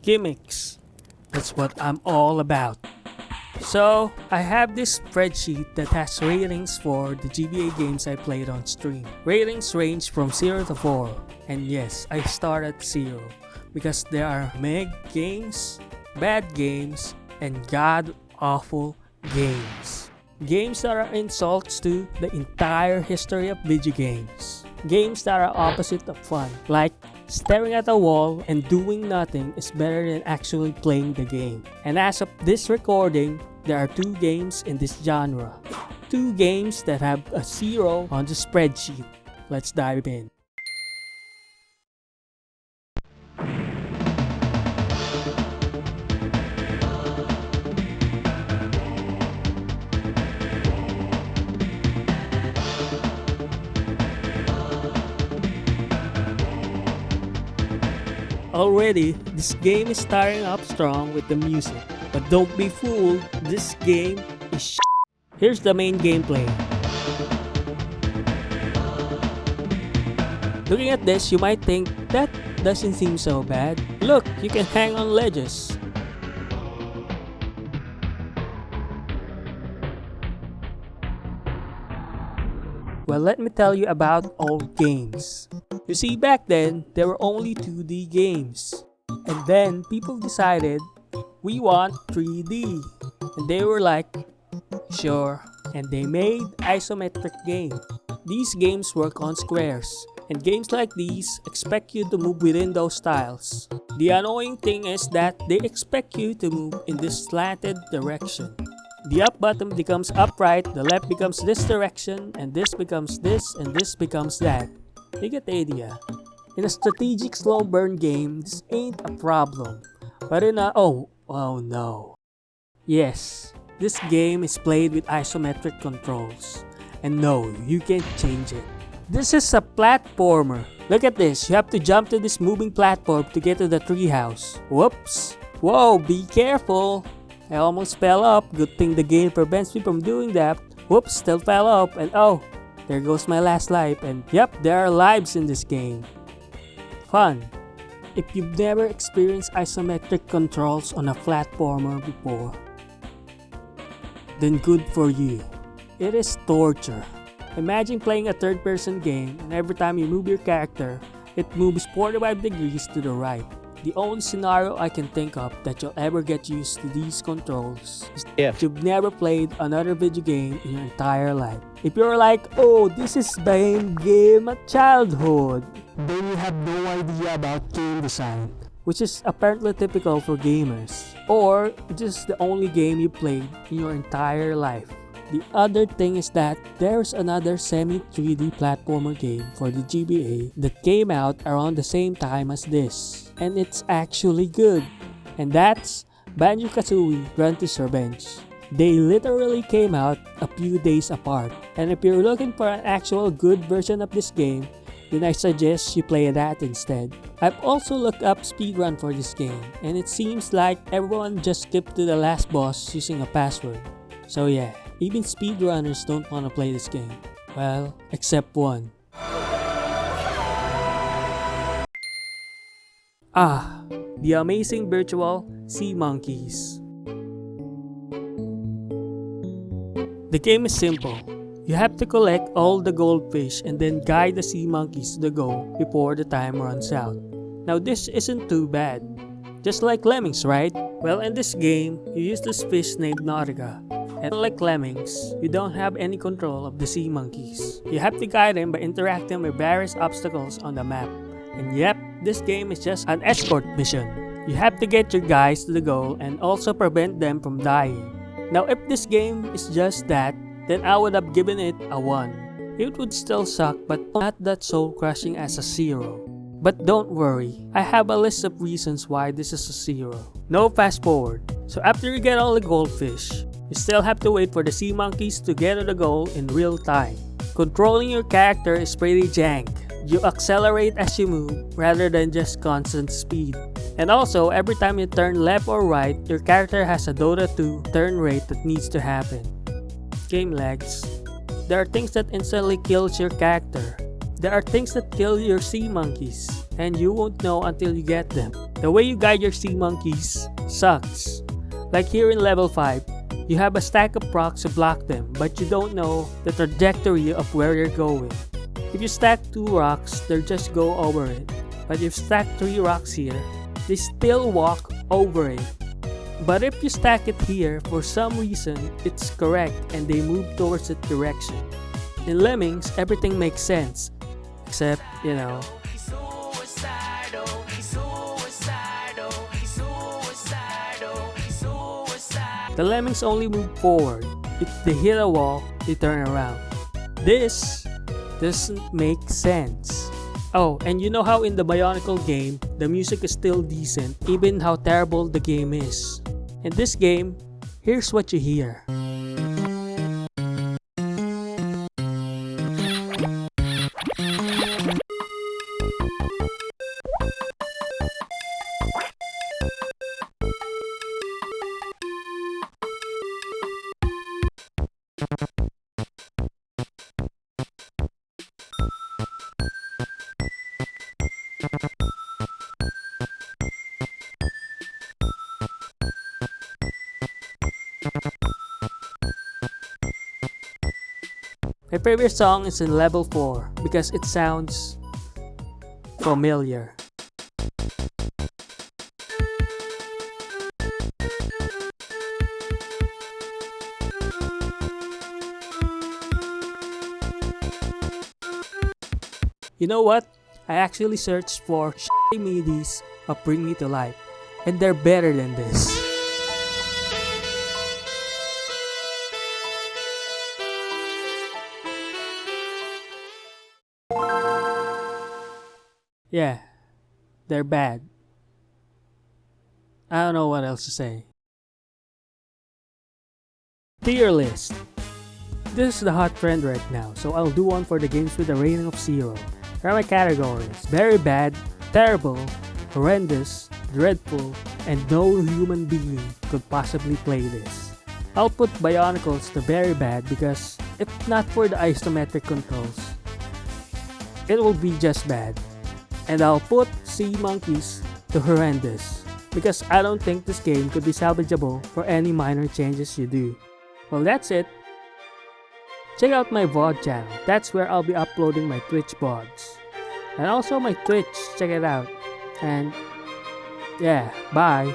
Gimmicks. That's what I'm all about. So, I have this spreadsheet that has ratings for the GBA games I played on stream. Ratings range from 0 to 4. And yes, I start at 0 because there are meg games, bad games, and god-awful games. Games that are insults to the entire history of video games. Games that are opposite of fun, like staring at a wall and doing nothing is better than actually playing the game. And as of this recording, there are 2 games in this genre. 2 games that have a 0 on the spreadsheet. Let's dive in. Already, this game is starting up strong with the music. But don't be fooled, this game is shit. Here's the main gameplay. Looking at this, you might think, that doesn't seem so bad. Look, you can hang on ledges. Well, let me tell you about old games. You see, back then, there were only 2D games. And then, people decided, we want 3D. And they were like, sure. And they made isometric games. These games work on squares. And games like these expect you to move within those tiles. The annoying thing is that they expect you to move in this slanted direction. The up button becomes upright, the left becomes this direction, and this becomes this, and this becomes that. You get the idea. In a strategic slow burn game, this ain't a problem. But in a oh no. Yes, this game is played with isometric controls. And no, you can't change it. This is a platformer. Look at this, you have to jump to this moving platform to get to the treehouse. Whoops. Whoa, be careful. I almost fell up. Good thing the game prevents me from doing that. Whoops, still fell up, and oh, there goes my last life. And yep, there are lives in this game. Fun. If you've never experienced isometric controls on a platformer before, then good for you. It is torture. Imagine playing a third-person game and every time you move your character, it moves 45 degrees to the right. The only scenario I can think of that you'll ever get used to these controls is if you've never played another video game in your entire life. If you're like, oh, this is my game of childhood, then you have no idea about game design, which is apparently typical for gamers. Or this is the only game you played in your entire life. The other thing is that there's another semi-3D platformer game for the GBA that came out around the same time as this. And it's actually good. And that's BanjoKazooie Grunty's Revenge. They literally came out a few days apart. And if you're looking for an actual good version of this game, then I suggest you play that instead. I've also looked up speedrun for this game, and it seems like everyone just skipped to the last boss using a password. So yeah, even speedrunners don't want to play this game. Well, except one. The amazing virtual seamonkeys. The game is simple. You have to collect all the goldfish and then guide the sea monkeys to the goal before the time runs out. Now this isn't too bad. Just like lemmings, right? Well, in this game, you use this fish named Nautica. And like lemmings, you don't have any control of the sea monkeys. You have to guide them by interacting with various obstacles on the map. And yep, this game is just an escort mission. You have to get your guys to the goal and also prevent them from dying. Now if this game is just that, then I would have given it a 1. It would still suck, but not that soul crushing as a 0. But don't worry, I have a list of reasons why this is a 0. No fast forward. So after you get all the goldfish, you still have to wait for the sea monkeys to get to the goal in real time. Controlling your character is pretty jank. You accelerate as you move rather than just constant speed. And also, every time you turn left or right, your character has a Dota 2 turn rate that needs to happen. Game lags. There are things that instantly kills your character. There are things that kill your sea monkeys, and you won't know until you get them. The way you guide your sea monkeys sucks. Like here in level 5, you have a stack of rocks to block them, but you don't know the trajectory of where you're going. If you stack 2 rocks, they'll just go over it. But if you stack 3 rocks here, they still walk over it. But if you stack it here, for some reason, it's correct and they move towards that direction. In Lemmings, everything makes sense. Except, you know, the Lemmings only move forward. If they hit a wall, they turn around. This doesn't make sense. Oh, and you know how in the Bionicle game, the music is still decent even how terrible the game is. In this game, here's what you hear. My favorite song is in level 4 because it sounds familiar. You know what? I actually searched for midis of Bring Me to Life, and they're better than this. Yeah, they're bad. I don't know what else to say. Tier list. This is the hot trend right now, so I'll do one for the games with a rating of 0. Here are my categories: very bad, terrible, horrendous, dreadful, and no human being could possibly play this. I'll put Bionicles to very bad because if not for the isometric controls, it will be just bad. And I'll put seamonkeys to horrendous because I don't think this game could be salvageable for any minor changes you do. Well, that's it. Check out my VOD channel, that's where I'll be uploading my Twitch VODs. And also my Twitch, check it out. And yeah, bye.